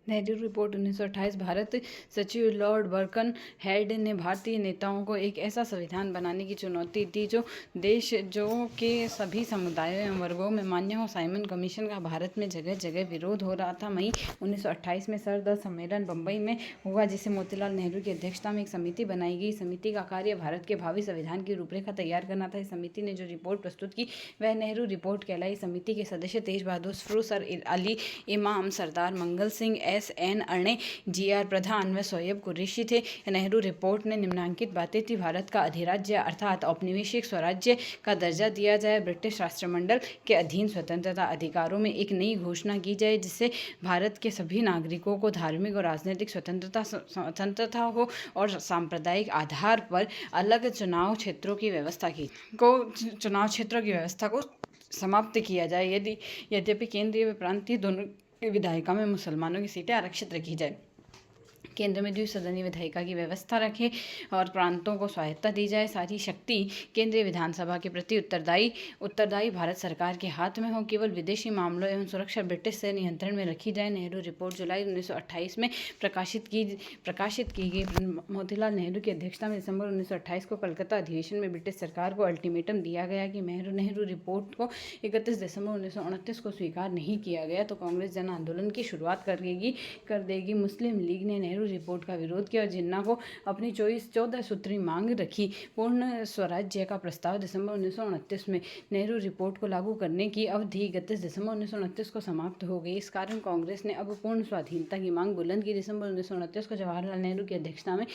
Nehru report 1928। Bharat सचिव Lord Birken head ने भारतीय नेताओं को एक ऐसा संविधान बनाने की चुनौती दी जो देश के सभी समुदायों एवं वर्गों में मान्य हो। साइमन कमीशन का भारत में जगह जगह विरोध हो रहा था। मई 1928 में सरदर्द सम्मेलन बम्बई में हुआ, जिसे मोतीलाल नेहरू की अध्यक्षता में एक समिति बनाई गई। समिति का कार्य भारत के भावी संविधान की रूपरेखा तैयार करना था। इस समिति ने जो रिपोर्ट प्रस्तुत की वह नेहरू रिपोर्ट कहलाई। समिति के सदस्य तेज बहादुर सुफ्रू, सर अली इमाम, सरदार मंगल सिंह, एस.एन. अणे, जी.आर. प्रधान व सोएब कुरैशी थे। नेहरू रिपोर्ट ने निम्नलिखित बातें थी: भारत का अधिराज्य अर्थात औपनिवेशिक स्वराज्य का दर्जा दिया जाए, ब्रिटिश राष्ट्रमंडल के अधीन स्वतंत्रता अधिकारों में एक नई घोषणा की जाए जिससे भारत के सभी नागरिकों को धार्मिक और राजनीतिक स्वतंत्रता हो, और सांप्रदायिक आधार पर अलग चुनाव क्षेत्रों की व्यवस्था को समाप्त किया जाए। यद्यपि केंद्रीय व प्रांतीय दोनों विधायिका में मुसलमानों की सीटें आरक्षित रखी जाए। केंद्र में द्विसदनीय विधायिका की व्यवस्था रखे और प्रांतों को स्वायत्ता दी जाए। सारी शक्ति केंद्रीय विधानसभा के प्रति उत्तरदायी भारत सरकार के हाथ में हो। केवल विदेशी मामलों एवं सुरक्षा ब्रिटिश से नियंत्रण में रखी जाए। नेहरू रिपोर्ट जुलाई 1928 में प्रकाशित की गई। मोतीलाल नेहरू की अध्यक्षता में दिसंबर 1928 को कलकत्ता अधिवेशन में ब्रिटिश सरकार को अल्टीमेटम दिया गया कि नेहरू रिपोर्ट को 31 दिसंबर 1929 को स्वीकार नहीं किया गया तो कांग्रेस जन आंदोलन की शुरुआत कर देगी। मुस्लिम लीग ने नेहरू रिपोर्ट का विरोध किया और जिन्ना को अपनी 14 सूत्री मांग रखी। पूर्ण स्वराज्य का प्रस्ताव दिसंबर 1929 में नेहरू रिपोर्ट को लागू करने की अवधि 31 दिसंबर 1929 को समाप्त हो गई। इस कारण कांग्रेस ने अब पूर्ण स्वाधीनता की मांग बुलंद की। दिसंबर 1929 को जवाहरलाल नेहरू की अध्यक्षता में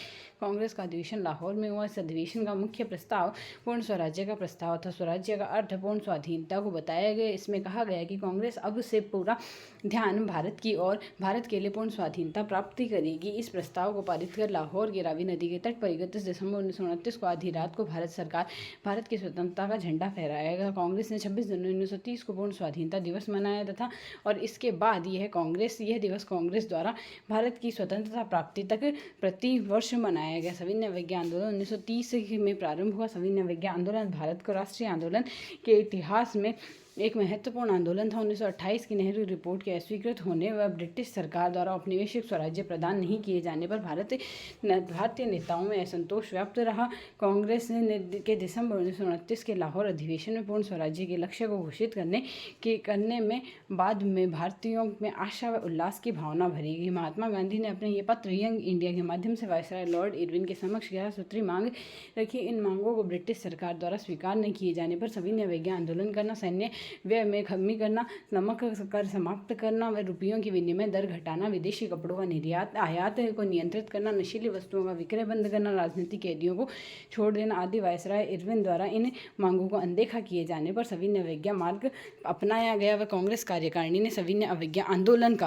कांग्रेस का अधिवेशन लाहौर में हुआ। इस अधिवेशन का मुख्य प्रस्ताव पूर्ण स्वराज्य का प्रस्ताव था। स्वराज्य का अर्थ पूर्ण स्वाधीनता को बताया गया। इसमें कहा गया कि कांग्रेस अब से पूरा ध्यान भारत की ओर, भारत के लिए पूर्ण स्वाधीनता प्राप्ति करेगी। इस प्रस्ताव को पारित कर लाहौर की रावी नदी के तट पर 31 दिसंबर 1929 को आधी रात को भारत की स्वतंत्रता का झंडा फहराया गया। कांग्रेस ने 26 जनवरी 1930 को पूर्ण स्वाधीनता दिवस मनाया तथा और इसके बाद यह दिवस कांग्रेस द्वारा भारत की स्वतंत्रता प्राप्ति तक प्रति वर्ष मनाया गया। सविनय अवज्ञा आंदोलन 1930 में प्रारंभ हुआ। सविनय अवज्ञा आंदोलन भारत को राष्ट्रीय आंदोलन के इतिहास में एक महत्वपूर्ण आंदोलन था। 1928 की नेहरू रिपोर्ट के अस्वीकृत होने व ब्रिटिश सरकार द्वारा औपनिवेशिक स्वराज्य प्रदान नहीं किए जाने पर भारतीय नेताओं में असंतोष व्याप्त रहा। कांग्रेस के दिसंबर 1929 के लाहौर अधिवेशन में पूर्ण स्वराज्य के लक्ष्य को घोषित करने में बाद में भारतीयों में आशा व उल्लास की भावना भरी गई। महात्मा गांधी ने अपने ये पत्र यंग इंडिया के माध्यम से वायसराय लॉर्ड इरविन के समक्ष 11 सूत्री मांग रखी। इन मांगों को ब्रिटिश सरकार द्वारा स्वीकार नहीं किए जाने पर सविनय अवज्ञा आंदोलन करना, सैन्य व्यय में कमी करना, नमक कर समाप्त करना व रुपयों की विनिमय दर घटाना, विदेशी कपड़ों का निर्यात आयात को नियंत्रित करना, नशीली वस्तुओं का विक्रय बंद करना, राजनीतिक कैदियों को छोड़ देना आदि वायसराय इरविन द्वारा इन मांगों को अनदेखा किए जाने पर सविनय अवज्ञा मार्ग अपनाया गया व कांग्रेस कार्यकारिणी ने सविनय अवज्ञा आंदोलन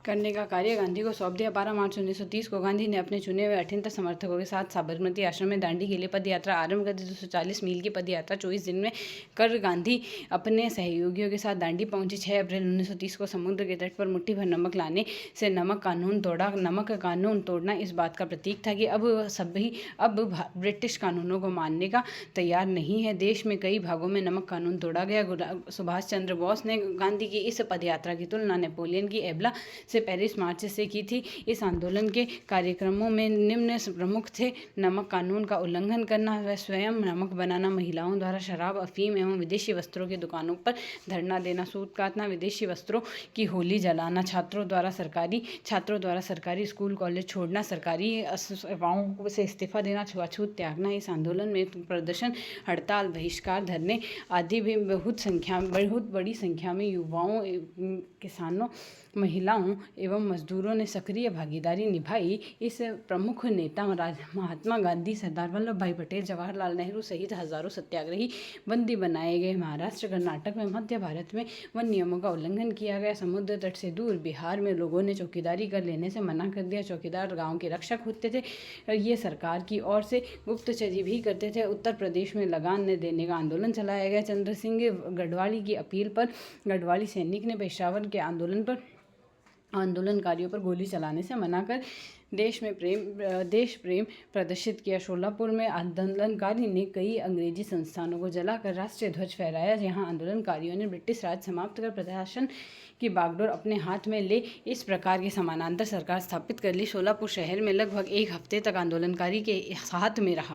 करने का कार्य गांधी को सौंप दिया। 12 मार्च 1930 को गांधी ने अपने चुने हुए 38 समर्थकों के साथ साबरमती आश्रम में दांडी के लिए पदयात्रा आरंभ कर दी। 240 मील की पदयात्रा 24 दिन में कर गांधी अपने सहयोगियों के साथ दांडी पहुंचे। 6 अप्रैल 1930 को समुद्र के तट पर मुट्ठी भर नमक लाने से नमक कानून तोड़ना इस बात का प्रतीक था कि अब ब्रिटिश कानूनों को मानने का तैयार नहीं है। देश में कई भागों में नमक कानून तोड़ा गया। सुभाष चंद्र बोस ने गांधी की इस पदयात्रा की तुलना नेपोलियन की एब्ला से पेरिस मार्च से की थी। इस आंदोलन के कार्यक्रमों में निम्न प्रमुख थे: नमक कानून का उल्लंघन करना व स्वयं नमक बनाना, महिलाओं द्वारा शराब, अफीम एवं विदेशी वस्त्रों की दुकानों पर धरना देना, सूत काटना, विदेशी वस्त्रों की होली जलाना, छात्रों द्वारा सरकारी स्कूल कॉलेज छोड़ना, सरकारी सेवाओं से इस्तीफा देना, छुआछूत त्यागना। इस आंदोलन में प्रदर्शन, हड़ताल, बहिष्कार, धरने आदि भी बहुत बड़ी संख्या में युवाओं, किसानों, महिलाओं एवं मजदूरों ने सक्रिय भागीदारी निभाई। इस प्रमुख नेता महात्मा गांधी, सरदार वल्लभ भाई पटेल, जवाहरलाल नेहरू सहित हजारों सत्याग्रही बंदी बनाए गए। महाराष्ट्र, कर्नाटक में मध्य भारत में वन नियमों का उल्लंघन किया गया। समुद्र तट से दूर बिहार में लोगों ने चौकीदारी कर लेने से मना कर दिया। चौकीदार गांव के रक्षक होते थे। ये सरकार की ओर से गुप्तचरी भी करते थे। उत्तर प्रदेश में लगान न देने का आंदोलन चलाया गया। चंद्र सिंह गढ़वाली की अपील पर गढ़वाली सैनिक ने पेशावर के आंदोलन पर आंदोलनकारियों पर गोली चलाने से मना कर देश प्रेम प्रदर्शित किया। शोलापुर में आंदोलनकारी ने कई अंग्रेजी संस्थानों को जलाकर राष्ट्रीय ध्वज फहराया। यहाँ आंदोलनकारियों ने ब्रिटिश राज समाप्त कर प्रशासन की बागडोर अपने हाथ में ले इस प्रकार की समानांतर सरकार स्थापित कर ली। शोलापुर शहर में लगभग एक हफ्ते तक आंदोलनकारी के हाथ में रहा।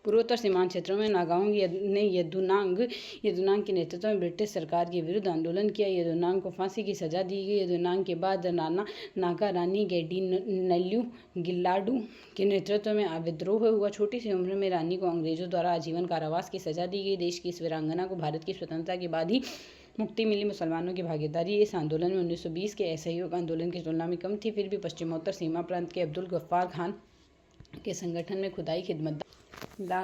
पूर्वोत्तर सीमांत क्षेत्रों में नागाओं ने यदुनांग के नेतृत्व में ब्रिटिश सरकार के विरुद्ध आंदोलन किया। यदुनांग को फांसी की सजा दी गई। यदुनांग के बाद नागा रानी गेडिनल्यू गिल्लाडू के नेतृत्व में विद्रोह हुआ। छोटी सी उम्र में रानी को अंग्रेजों द्वारा आजीवन कारावास की सजा दी गई। देश की इस वीरांगना को भारत की स्वतंत्रता के बाद ही मुक्ति मिली। मुसलमानों की भागीदारी इस आंदोलन में 1920 के असहयोग आंदोलन की तुलना में कम थी। फिर भी पश्चिमोत्तर सीमा प्रांत के अब्दुल गफ्फार खान के संगठन में खुदाई खिदमतगार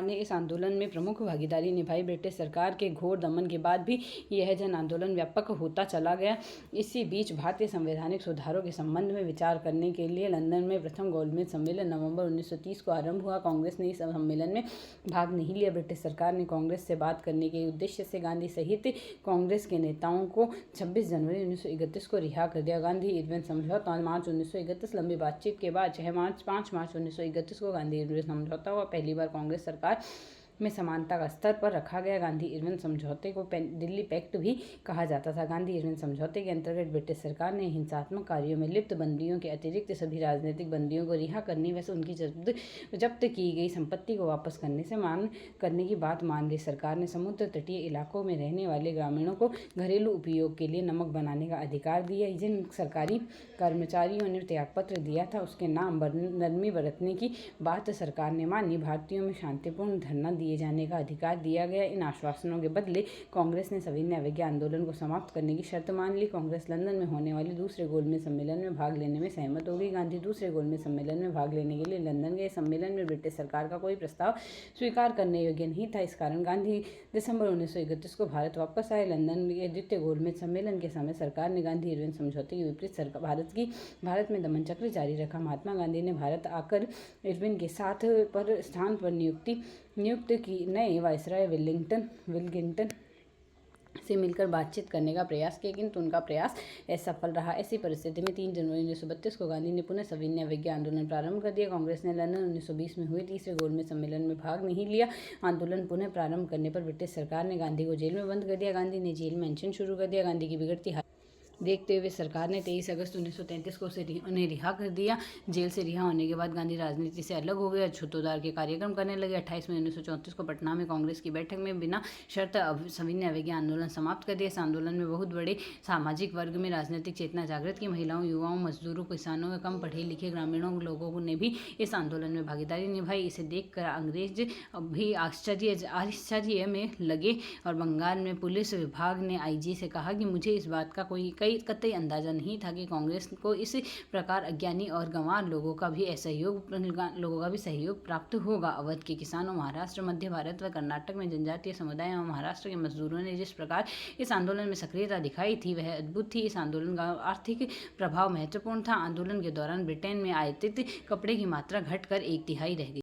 ने इस आंदोलन में प्रमुख भागीदारी निभाई। ब्रिटिश सरकार के घोर दमन के बाद भी यह जन आंदोलन व्यापक होता चला गया। इसी बीच भारतीय संवैधानिक सुधारों के संबंध में विचार करने के लिए लंदन में प्रथम गोलमेज सम्मेलन नवंबर 1930 को आरंभ हुआ। कांग्रेस ने इस सम्मेलन में भाग नहीं लिया। ब्रिटिश सरकार ने कांग्रेस से बात करने के उद्देश्य से गांधी सहित कांग्रेस के नेताओं को 26 जनवरी 1931 को रिहा कर दिया। गांधी इरविन समझौता मार्च 1931। लंबी बातचीत के बाद 5 मार्च 1931 को गांधी इरविन समझौता हुआ। पहली बार कांग्रेस सरकार में समानता का स्तर पर रखा गया। गांधी इरविन समझौते को दिल्ली पैक्ट भी कहा जाता था। गांधी इरविन समझौते के अंतर्गत ब्रिटिश सरकार ने हिंसात्मक कार्यों में लिप्त बंदियों के अतिरिक्त सभी राजनीतिक बंदियों को रिहा करने व उनकी जब्त की गई संपत्ति को वापस करने की बात मान ली। सरकार ने समुद्र तटीय इलाकों में रहने वाले ग्रामीणों को घरेलू उपयोग के लिए नमक बनाने का अधिकार दिया। जिन सरकारी कर्मचारियों ने त्यागपत्र दिया था उसके नाम नरमी बरतने की बात सरकार ने मानी। भारतीयों में शांतिपूर्ण धरना दिए जाने का अधिकार दिया गया। इन आश्वासनों के बदले कांग्रेस ने सविनय अवज्ञा आंदोलन को समाप्त करने की शर्त मान ली। कांग्रेस लंदन में होने वाले दूसरे गोलमेज सम्मेलन में भाग लेने में सहमत हो गई। गांधी दूसरे गोलमेज सम्मेलन में भाग लेने के लिए लंदन गए। सम्मेलन में ब्रिटिश सरकार का कोई प्रस्ताव स्वीकार करने योग्य नहीं था। इस कारण गांधी दिसंबर 1931 को भारत वापस आए। लंदन के द्वितीय गोलमेज सम्मेलन के समय सरकार ने गांधी इरविन समझौते के विपरीत भारत में दमन चक्र जारी रखा। महात्मा गांधी ने भारत आकर इरविन के स्थान पर नियुक्त की नए वायसराय विलिंगटन से मिलकर बातचीत करने का प्रयास किया, किंतु उनका प्रयास असफल रहा। ऐसी परिस्थिति में 3 जनवरी 1932 को गांधी ने पुनः सविनय अवज्ञा आंदोलन प्रारंभ कर दिया। कांग्रेस ने लंदन 1920 में हुए तीसरे गोलमेज सम्मेलन में भाग नहीं लिया। आंदोलन पुनः प्रारंभ करने पर ब्रिटिश सरकार ने गांधी को जेल में बंद कर दिया। गांधी ने जेल में अनशन शुरू कर दिया। गांधी की बिगड़ती देखते हुए सरकार ने 23 अगस्त 1933 को उन्हें रिहा कर दिया। जेल से रिहा होने के बाद गांधी राजनीति से अलग हो गए और छुतोद्धार के कार्यक्रम करने लगे। 28 मई 1934 को पटना में कांग्रेस की बैठक में बिना शर्त सविनय अवज्ञा आंदोलन समाप्त कर दिया। इस आंदोलन में बहुत बड़े सामाजिक वर्ग में राजनीतिक चेतना जागृत की। महिलाओं, युवाओं, मजदूरों, किसानों व कम पढ़े लिखे ग्रामीणों लोगों ने भी इस आंदोलन में भागीदारी निभाई। इसे देखकर अंग्रेज भी आश्चर्य में लगे और बंगाल में पुलिस विभाग ने IG से कहा कि मुझे इस बात का कतई अंदाजा नहीं था कि कांग्रेस को इस प्रकार अज्ञानी और गंवार लोगों का भी सहयोग प्राप्त होगा। अवध के किसानों, महाराष्ट्र, मध्य भारत व कर्नाटक में जनजातीय समुदाय एवं महाराष्ट्र के मजदूरों ने जिस प्रकार इस आंदोलन में सक्रियता दिखाई थी वह अद्भुत थी। इस आंदोलन का आर्थिक प्रभाव महत्वपूर्ण था। आंदोलन के दौरान ब्रिटेन में आयातित कपड़े की मात्रा घटकर 1/3 रह गई।